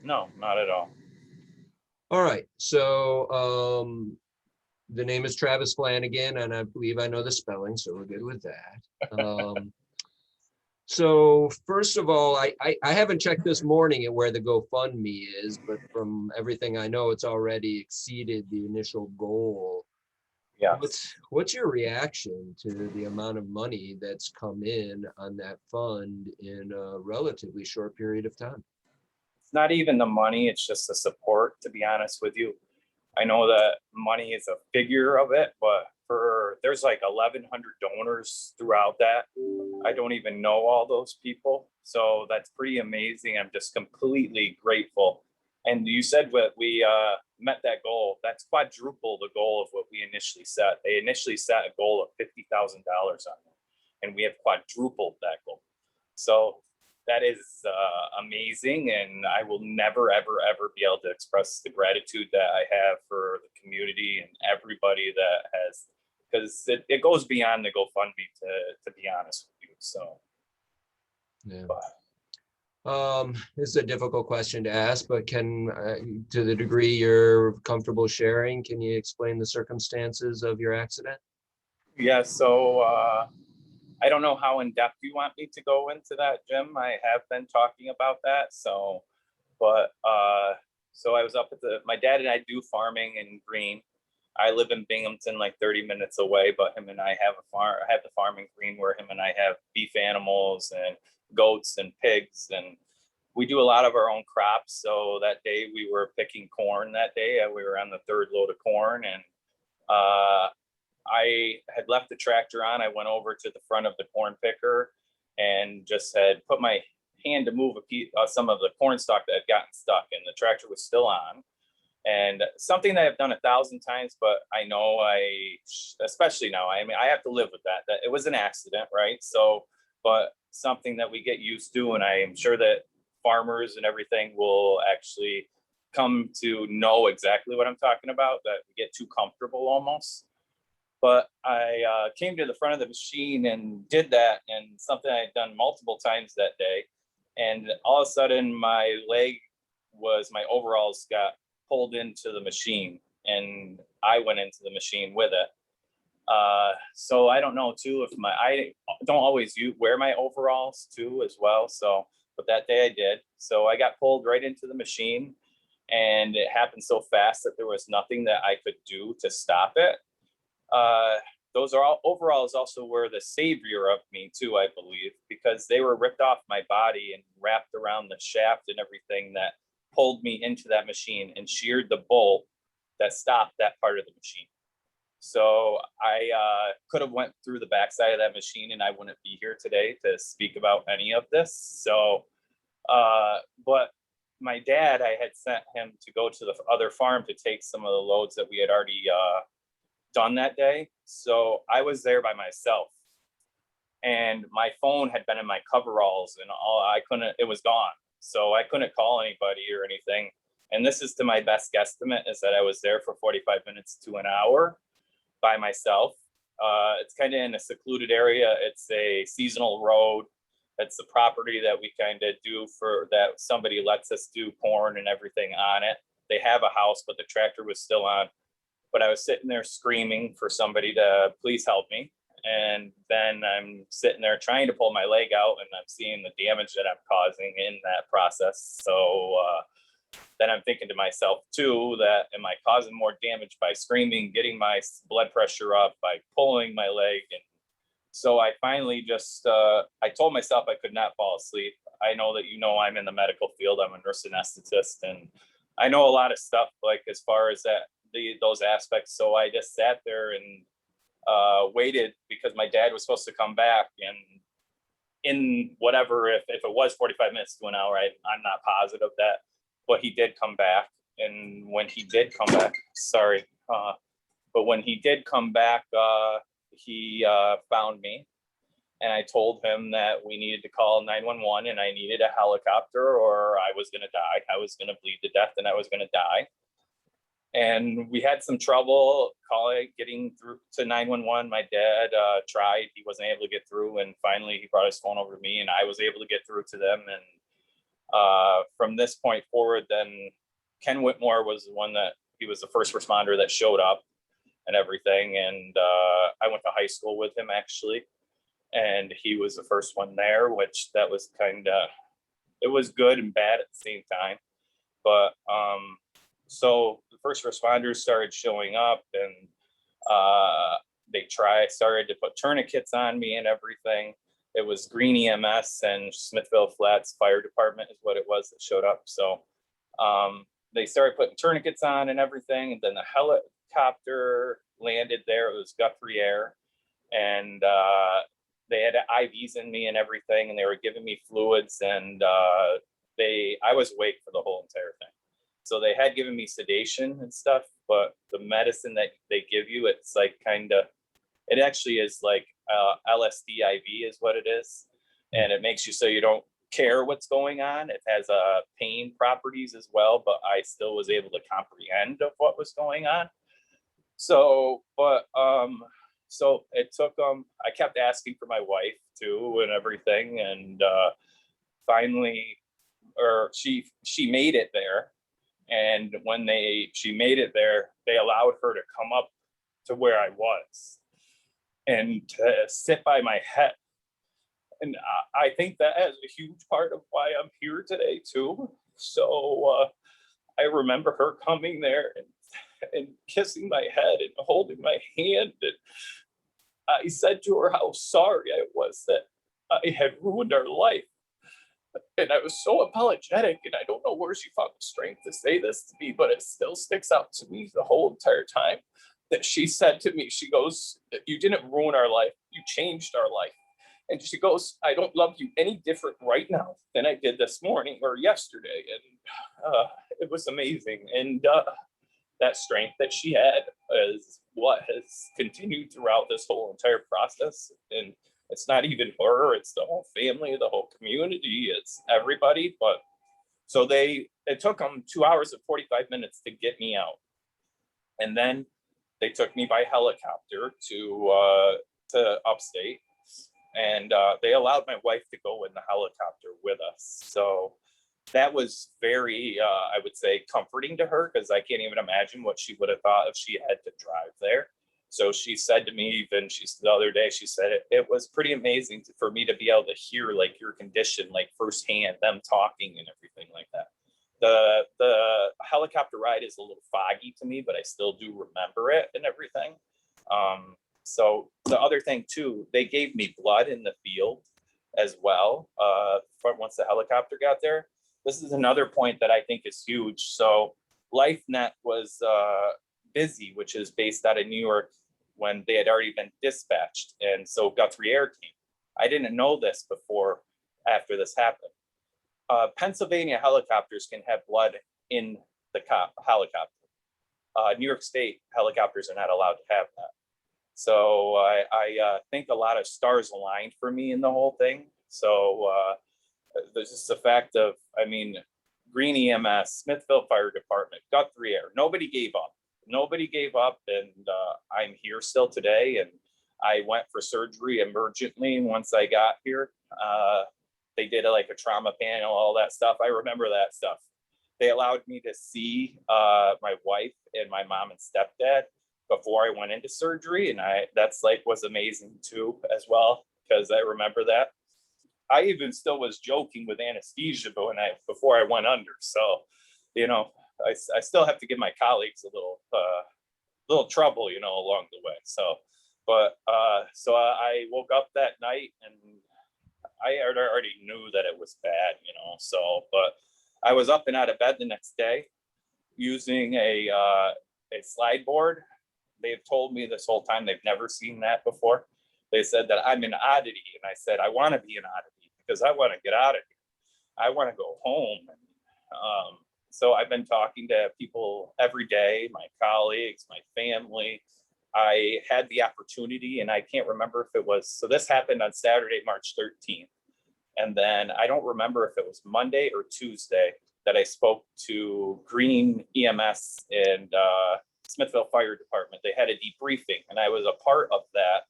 No, not at all. All right. So the name is Travis Flanagan, and I believe I know the spelling, so we're good with that. So first of all, I haven't checked this morning at where the GoFundMe is, but from everything I know, it's already exceeded the initial goal. Yes. What's your reaction to the amount of money that's come in on that fund in a relatively short period of time? It's not even the money, it's just the support, to be honest with you. I know that money is a figure of it, but there's like 1,100 donors throughout that. I don't even know all those people, so that's pretty amazing. I'm just completely grateful. And you said what we met that goal. That's quadruple the goal of what we initially set. They initially set a goal of $50,000 on it, and we have quadrupled that goal. So that is amazing, and I will never, ever, ever be able to express the gratitude that I have for the community and everybody that has, because it goes beyond the GoFundMe, to be honest with you. So, Yeah. but This is a difficult question to ask, but to the degree you're comfortable sharing, can you explain the circumstances of your accident? yeah, so I don't know how in depth you want me to go into that, Jim. I have been talking about that. But so I was up at my dad and I do farming in Green. I live in Binghamton, like 30 minutes away, but him and I have a farm. I have the farm in Green where him and I have beef animals and goats and pigs, and we do a lot of our own crops. So that day we were picking corn. That day we were on the third load of corn, and uh, I had left the tractor on. I went over to the front of the corn picker and just had put my hand to move some of the corn stalk that had gotten stuck, and the tractor was still on. And something that I've done 1,000 times, but I know especially now, I mean, I have to live with that it was an accident, right? So, but something that we get used to, and I am sure that farmers and everything will actually come to know exactly what I'm talking about, that we get too comfortable almost. But I came to the front of the machine and did that, and something I had done multiple times that day. And all of a sudden, my overalls got pulled into the machine, and I went into the machine with it. So I don't know too if I don't always wear my overalls too as well. So, but that day I did. So I got pulled right into the machine, and it happened so fast that there was nothing that I could do to stop it. uh, those are all overalls also were the savior of me too, I believe, because they were ripped off my body and wrapped around the shaft and everything that pulled me into that machine and sheared the bolt that stopped that part of the machine. So I could have went through the backside of that machine, and I wouldn't be here today to speak about any of this. So, but my dad, I had sent him to go to the other farm to take some of the loads that we had already done that day. So I was there by myself, and my phone had been in my coveralls, and it was gone. So I couldn't call anybody or anything. And this is to my best guesstimate, is that I was there for 45 minutes to an hour by myself. It's kind of in a secluded area. It's a seasonal road. It's the property that we kind of do for that. Somebody lets us do corn and everything on it. They have a house, but the tractor was still on. But I was sitting there screaming for somebody to please help me. And then I'm sitting there trying to pull my leg out, and I'm seeing the damage that I'm causing in that process. So then I'm thinking to myself too, that am I causing more damage by screaming, getting my blood pressure up, by pulling my leg? And so I finally just, I told myself I could not fall asleep. I know that, I'm in the medical field. I'm a nurse anesthetist, and I know a lot of stuff, like as far as those aspects. So I just sat there and waited, because my dad was supposed to come back, and in whatever, if it was 45 minutes to an hour, I'm not positive that, but he did come back. And when he did come back, sorry, but when he did come back, he found me, and I told him that we needed to call 911, and I needed a helicopter, or I was going to die. I was going to bleed to death, and I was going to die. And we had some trouble getting through to 911. My dad tried, he wasn't able to get through. And finally he brought his phone over to me, and I was able to get through to them. And From this point forward, then Ken Whitmore was the one that he was the first responder that showed up and everything. And I went to high school with him actually. And he was the first one there, which that was kind of, it was good and bad at the same time. But so the first responders started showing up, and they started to put tourniquets on me and everything. It was Green EMS and Smithville Flats Fire Department is what it was that showed up. So they started putting tourniquets on and everything. And then the helicopter landed there. It was Guthrie Air. And they had IVs in me and everything. And they were giving me fluids. And I was awake for the whole entire thing. So they had given me sedation and stuff. But the medicine that they give you, it's like it actually is like LSD IV is what it is. And it makes you so you don't care what's going on. It has pain properties as well, but I still was able to comprehend of what was going on. So, but so it took I kept asking for my wife too and everything, and finally, or she made it there. And when she made it there, they allowed her to come up to where I was and to sit by my head. And I think that is a huge part of why I'm here today too. So I remember her coming there and kissing my head and holding my hand. And I said to her how sorry I was that I had ruined her life. And I was so apologetic, and I don't know where she found the strength to say this to me, but it still sticks out to me the whole entire time that she said to me, she goes, "You didn't ruin our life, you changed our life." And she goes, "I don't love you any different right now than I did this morning or yesterday." And it was amazing. And that strength that she had is what has continued throughout this whole entire process. And it's not even her, it's the whole family, the whole community, it's everybody. But so it took them 2 hours and 45 minutes to get me out. And then they took me by helicopter to upstate. And they allowed my wife to go in the helicopter with us. So that was very, I would say, comforting to her, because I can't even imagine what she would have thought if she had to drive there. So she said to me, even the other day, she said it was pretty amazing for me to be able to hear like your condition, like firsthand, them talking and everything like that. The helicopter ride is a little foggy to me, but I still do remember it and everything. So the other thing too, they gave me blood in the field as well. Once the helicopter got there, this is another point that I think is huge. So LifeNet was busy, which is based out of New York, when they had already been dispatched. And so Guthrie Air came. I didn't know this after this happened. Pennsylvania helicopters can have blood in the helicopter. New York State helicopters are not allowed to have that. So I think a lot of stars aligned for me in the whole thing. So there's just the fact of, I mean, Green EMS, Smithville Fire Department, Guthrie Air, nobody gave up. Nobody gave up, and I'm here still today. And I went for surgery emergently once I got here. They did like a trauma panel, all that stuff. I remember that stuff. They allowed me to see my wife and my mom and stepdad before I went into surgery, and that's like was amazing too as well, because I remember that. I even still was joking with anesthesia before I went under. So, you know, I still have to give my colleagues a little trouble, you know, along the way. So, but so I woke up that night and I already knew that it was bad, you know. So, but I was up and out of bed the next day using a slide board. They've told me this whole time they've never seen that before. They said that I'm an oddity, and I said I want to be an oddity because I want to get out of here. I want to go home. So I've been talking to people every day, my colleagues, my family. I had the opportunity, and I can't remember if it was, so this happened on Saturday, March 13th. And then I don't remember if it was Monday or Tuesday that I spoke to Green EMS and Smithville Fire Department. They had a debriefing, and I was a part of that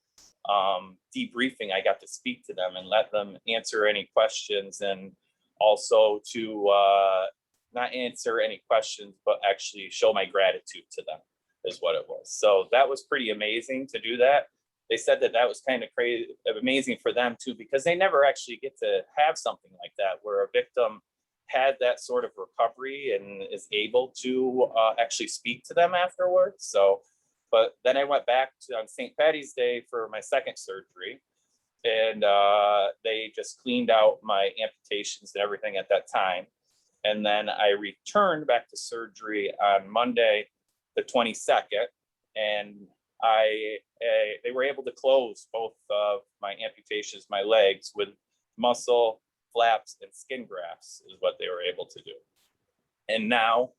debriefing. I got to speak to them and let them answer any questions. And also to not answer any questions, but actually show my gratitude to them is what it was. So that was pretty amazing to do that. They said that that was kind of crazy, amazing for them too, because they never actually get to have something like that where a victim had that sort of recovery and is able to actually speak to them afterwards. So, but then I went back to, on St. Patty's Day for my second surgery, and they just cleaned out my amputations and everything at that time. And then I returned back to surgery on Monday, the 22nd, and they were able to close both of my amputations, my legs, with muscle flaps and skin grafts is what they were able to do. And now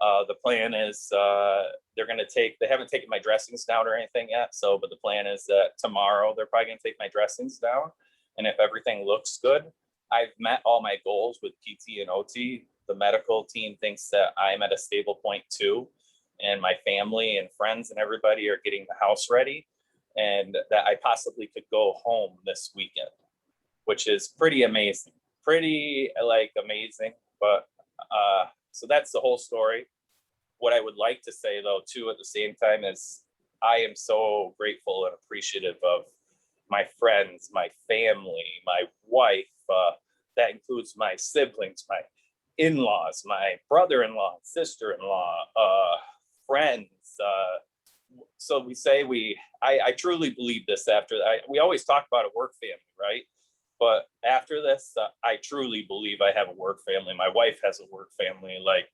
the plan is they're going to take, they haven't taken my dressings down or anything yet. So, but the plan is that tomorrow they're probably going to take my dressings down. And if everything looks good, I've met all my goals with PT and OT. The medical team thinks that I'm at a stable point too. And my family and friends and everybody are getting the house ready, and that I possibly could go home this weekend, which is pretty amazing, pretty like amazing. But so that's the whole story. What I would like to say though, too, at the same time is I am so grateful and appreciative of my friends, my family, my wife, that includes my siblings, my in-laws, my brother-in-law, sister-in-law, friends. So we say I truly believe this after we always talk about a work family, right? But after this, I truly believe I have a work family. My wife has a work family. Like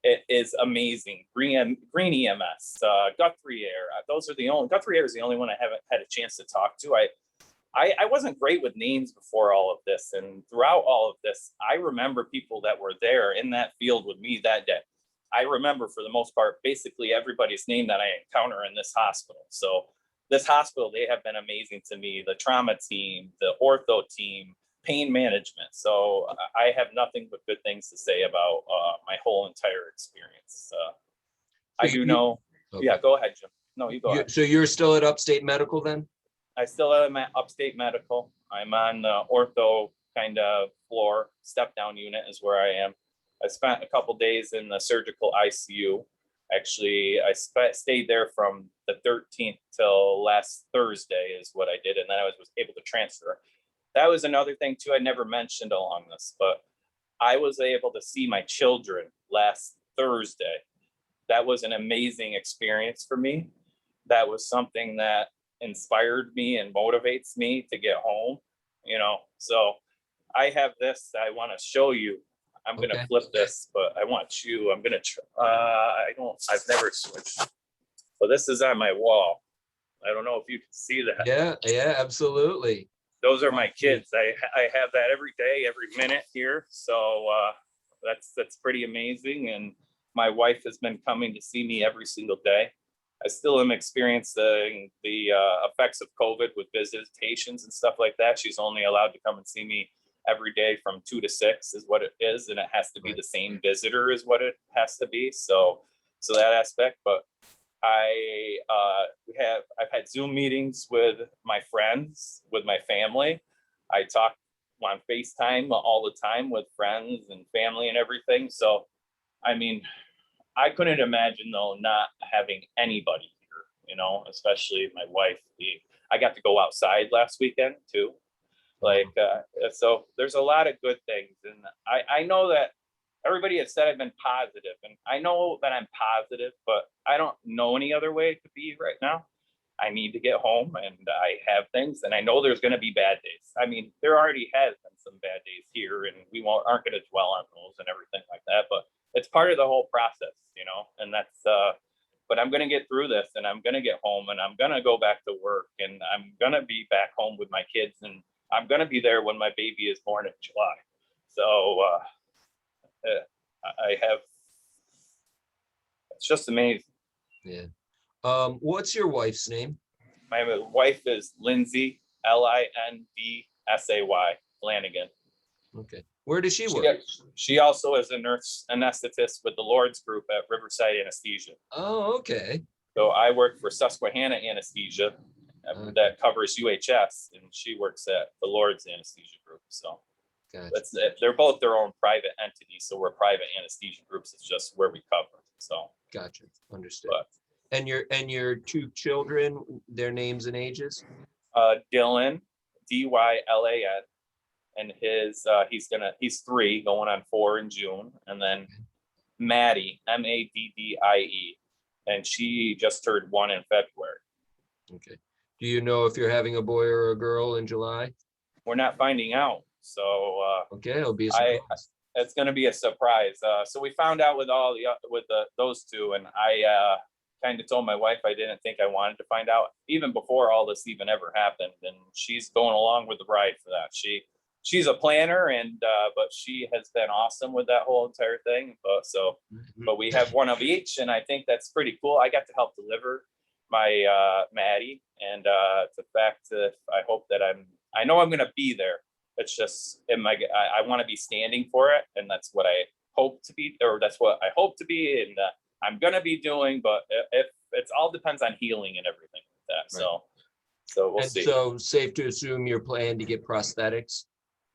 it is amazing. Green EMS, Guthrie Air. Guthrie Air is the only one I haven't had a chance to talk to. I wasn't great with names before all of this. And throughout all of this, I remember people that were there in that field with me that day. I remember for the most part, basically everybody's name that I encounter in this hospital. So this hospital, they have been amazing to me. The trauma team, the ortho team, pain management. So I have nothing but good things to say about my whole entire experience. I do know. Okay. Yeah, go ahead, Jim. No, you go ahead. So you're still at Upstate Medical then? I still am at Upstate Medical. I'm on the ortho kind of floor. Step down unit is where I am. I spent a couple days in the surgical ICU. Actually, I stayed there from the 13th till last Thursday is what I did. And then I was able to transfer. That was another thing too I never mentioned along this, but I was able to see my children last Thursday. That was an amazing experience for me. That was something that inspired me and motivates me to get home, you know. So I have this I want to show you. I'm going to flip this, but I want you, I'm going to, I've never switched. So this is on my wall. I don't know if you can see that. Yeah, absolutely. Those are my kids. I have that every day, every minute here. So that's pretty amazing. And my wife has been coming to see me every single day. I still am experiencing the effects of COVID with visitations and stuff like that. She's only allowed to come and see me every day from 2 to 6 is what it is. And it has to be the same visitor is what it has to be. So that aspect, but I've had Zoom meetings with my friends, with my family. I talk on FaceTime all the time with friends and family and everything. So, I mean, I couldn't imagine though not having anybody here, you know, especially my wife. I got to go outside last weekend too. Like, so there's a lot of good things. And I know that everybody has said I've been positive, and I know that I'm positive, but I don't know any other way to be right now. I need to get home, and I have things, and I know there's going to be bad days. I mean, there already has been some bad days here, and we aren't going to dwell on those and everything like that, but it's part of the whole process, you know, and that's, but I'm going to get through this, and I'm going to get home, and I'm going to go back to work, and I'm going to be back home with my kids, and I'm going to be there when my baby is born in July. So I have, it's just amazing. Yeah. What's your wife's name? My wife is Lindsay, Lindsay Flanagan. Okay. Where does she work? She also is a nurse anesthetist with the Lord's group at Riverside Anesthesia. Oh, okay. So I work for Susquehanna Anesthesia that covers UHS, and she works at the Lord's Anesthesia group. So Gotcha. They're both their own private entities, so we're private anesthesia groups. It's just where we cover. So, Gotcha. Understood. but And your two children, their names and ages? Dylan, Dylan, and he's 3, going on 4 in June, and then Maddie, Maddie, and she just turned 1 in February. Okay. Do you know if you're having a boy or a girl in July? We're not finding out, so Okay, it'll be a surprise. it's going to be a surprise. So we found out with those two, and I kind of told my wife I didn't think I wanted to find out even before all this even ever happened, and she's going along with the bride for that. She's a planner, and but she has been awesome with that whole entire thing. But we have one of each, and I think that's pretty cool. I got to help deliver my Maddie, and the fact that I know I'm going to be there. It's just I want to be standing for it, and that's what I hope to be, or that's what I hope to be, and I'm going to be doing. But if it all depends on healing and everything like that. Right. So we'll see. So safe to assume you're planning to get prosthetics?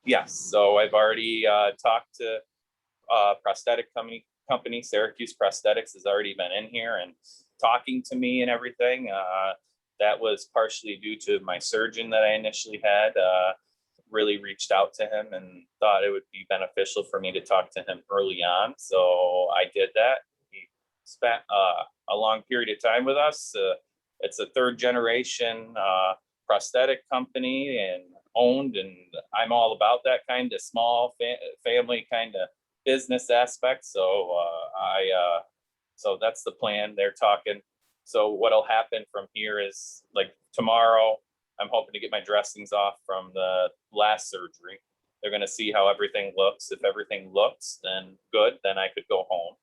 Yes. So I've already talked to prosthetic company. Syracuse Prosthetics has already been in here and talking to me and everything. That was partially due to my surgeon that I initially had. Really reached out to him and thought it would be beneficial for me to talk to him early on. So I did that. He spent a long period of time with us. It's a 3rd generation prosthetic company and owned, and I'm all about that kind of small family kind of business aspect. So so that's the plan. They're talking. So what'll happen from here is, like, tomorrow, I'm hoping to get my dressings off from the last surgery. They're going to see how everything looks. If everything looks then good, then I could go home.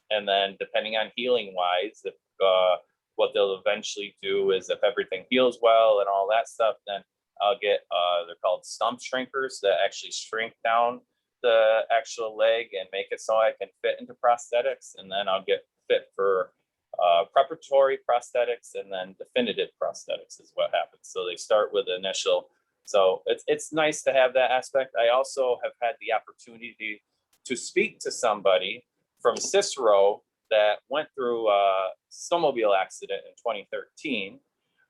And then depending on healing wise, if what they'll eventually do is, if everything heals well and all that stuff, then I'll get they're called stump shrinkers that actually shrink down the actual leg and make it so I can fit into prosthetics. And then I'll get fit for preparatory prosthetics, and then definitive prosthetics is what happens. So they start with the initial. So it's nice to have that aspect. I also have had the opportunity to speak to somebody from Cicero that went through a snowmobile accident in 2013.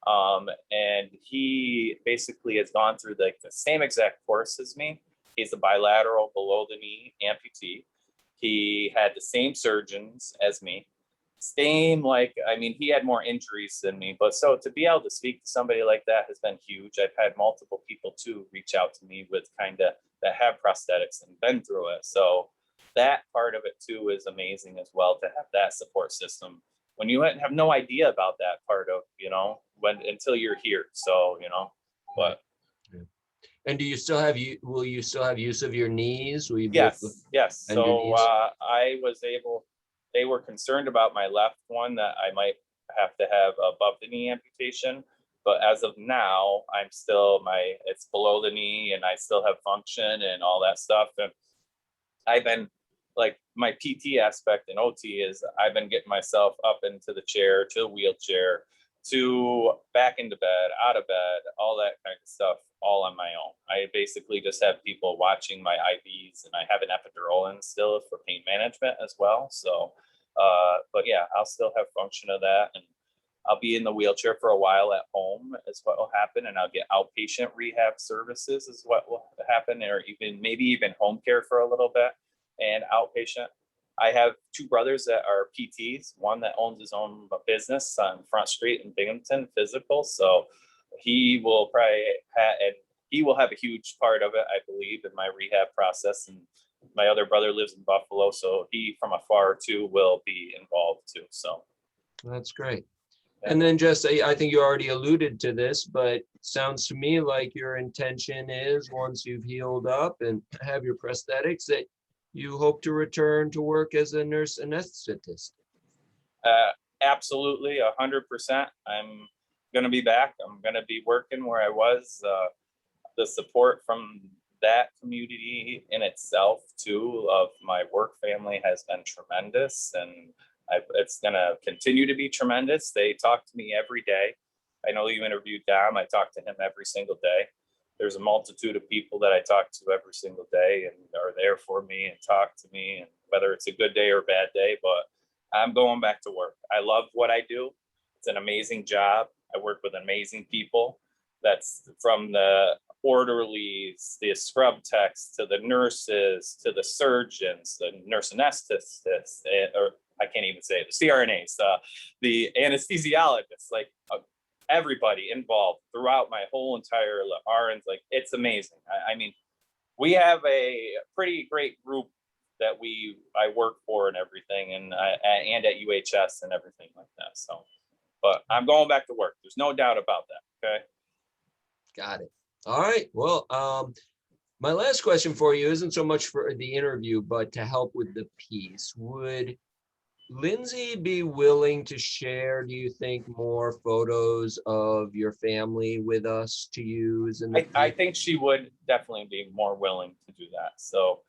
And he basically has gone through the same exact course as me. He's a bilateral below the knee amputee. He had the same surgeons as me. He had more injuries than me, but so to be able to speak to somebody like that has been huge. I've had multiple people too reach out to me with that have prosthetics and been through it. So that part of it too is amazing as well, to have that support system when you have no idea about that part of, until you're here. So, but. And do you still have will you still have use of your knees? Will you be Yes. bend your So knees? they were concerned about my left one, that I might have to have above the knee amputation. But as of now, it's below the knee, and I still have function and all that stuff. And I've been, like, my PT aspect in OT is I've been getting myself up into the chair, to the wheelchair, to back into bed, out of bed, all that kind of stuff, all on my own. I basically just have people watching my IVs, and I have an epidural in still for pain management as well. So, but yeah, I'll still have function of that, and I'll be in the wheelchair for a while at home is what will happen. And I'll get outpatient rehab services is what will happen, or maybe even home care for a little bit and outpatient. I have 2 brothers that are PTs, one that owns his own business on Front Street in Binghamton, physical. So he will have a huge part of it, I believe, in my rehab process. And my other brother lives in Buffalo, so he from afar too will be involved too. So that's great. Yeah. And then just, I think you already alluded to this, but it sounds to me like your intention is, once you've healed up and have your prosthetics, that you hope to return to work as a nurse anesthetist. Absolutely, 100%. I'm going to be back. I'm going to be working where I was. The support from that community in itself too, of my work family, has been tremendous, and it's going to continue to be tremendous. They talk to me every day. I know you interviewed Dom. I talk to him every single day. there's a multitude of people that I talk to every single day and are there for me and talk to me, and whether it's a good day or a bad day, but I'm going back to work. I love what I do. It's an amazing job. I work with amazing people. That's from the orderlies, the scrub techs, to the nurses, to the surgeons, the nurse anesthetists, or I can't even say it, the CRNAs, the anesthesiologists, like everybody involved throughout my whole entire RNs. Like, it's amazing. I mean, we have a pretty great group that I work for and everything, and at UHS and everything like that. So, but I'm going back to work. There's no doubt about that. Okay. Got it. All right. Well, my last question for you isn't so much for the interview, but to help with the piece. Would Lindsay be willing to share, do you think, more photos of your family with us to use? I think she would definitely be more willing to do that. So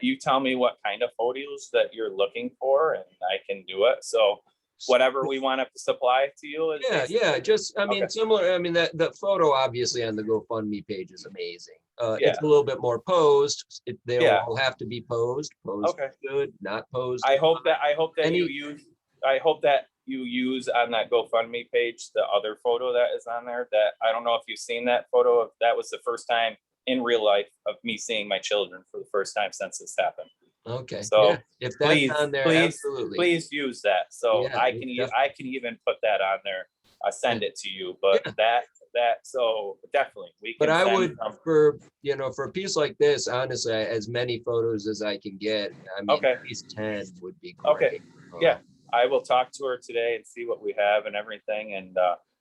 you tell me what kind of photos that you're looking for, and I can do it. So whatever we want to supply to you. Yeah. Just, I mean, Okay. similar. I mean, that photo obviously on the GoFundMe page is amazing. Yeah. It's a little bit more posed. They'll Yeah. all have to be posed. Posed Okay. good, not posed. I hope that Any- you use on that GoFundMe page the other photo that is on there. That I don't know if you've seen that photo. Of that was the first time in real life of me seeing my children for the first time since this happened. Okay. So yeah. If that's please, on there, please, absolutely. please use that. So Yeah, I can even put that on there. I send it to you, but Yeah. so definitely we can. But I send would, for a piece like this, honestly, as many photos as I can get. I mean, Okay. at least 10 would be great. Okay. Yeah, I will talk to her today and see what we have and everything. And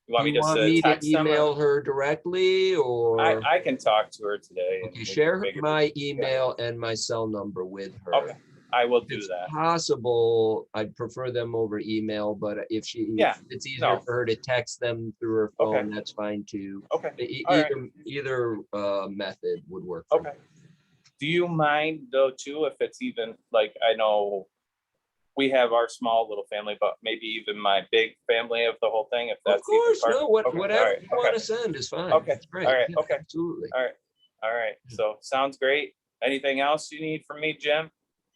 you want Do me you just want to me to text them? email her directly, or I can talk to her today. okay, share figure- my email and my cell number with her. Okay, I will If do it's that. possible, I'd prefer them over email, but if it's easier No. for her to text them through her phone, that's fine too. Okay. All right. Either method would work for me. Okay. Do you mind though too if it's even like, I know we have our small little family, but maybe even my big family of the whole thing, if that's Of course, even part. no, Okay, all whatever right, you want to send is fine. Okay, That's great. all right, Yeah, okay. absolutely. All right. So sounds great. Anything else you need from me, Jim?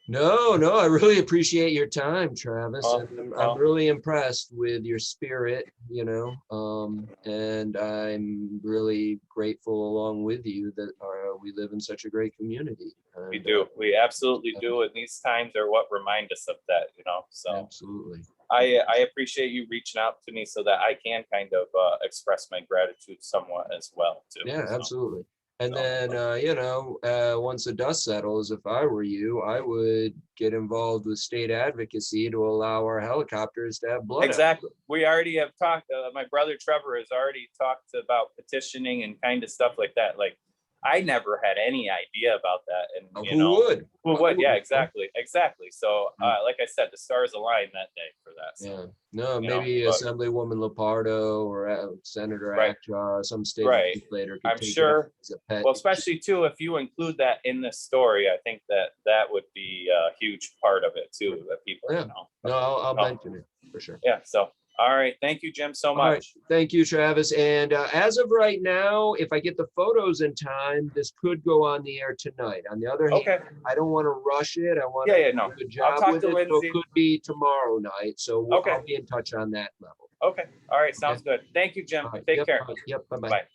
No, I really appreciate your time, Travis. Oh, And I'm well. really impressed with your spirit, and I'm really grateful along with you that we live in such a great community. We And, do. We absolutely do. And these times are what remind us of that, so absolutely. I appreciate you reaching out to me so that I can kind of express my gratitude somewhat as well too. Yeah, So, absolutely. And so, then, once the dust settles, if I were you, I would get involved with state advocacy to allow our helicopters to have blood. exactly. We already have talked. My brother Trevor has already talked about petitioning and kind of stuff like that. Like, I never had any idea about that. And Who would? Who would? Yeah, exactly. So, Yeah. like I said, the stars aligned that day for that. So. Yeah, no, you know, maybe but- Assemblywoman Lepardo or Senator Right. Akjar, some state Right. legislator. I'm sure. As a pet. Well, especially too, if you include that in this story, I think that would be a huge part of it too, that people Yeah. know. No, I'll Oh. mention it for sure. Yeah. So, all right. Thank you, Jim, so All right. much. Thank you, Travis. And as of right now, if I get the photos in time, this could go on the air tonight. On the other hand, Okay. I don't want to rush it. I want Yeah, to yeah, do no. a good I'll job talk with to it. So Lindsay. it could be tomorrow night. So Okay. I'll be in touch on that level. Okay. All right. Sounds good. Thank you, Jim. All right. Take Yep. care. Yep. Bye-bye. Bye.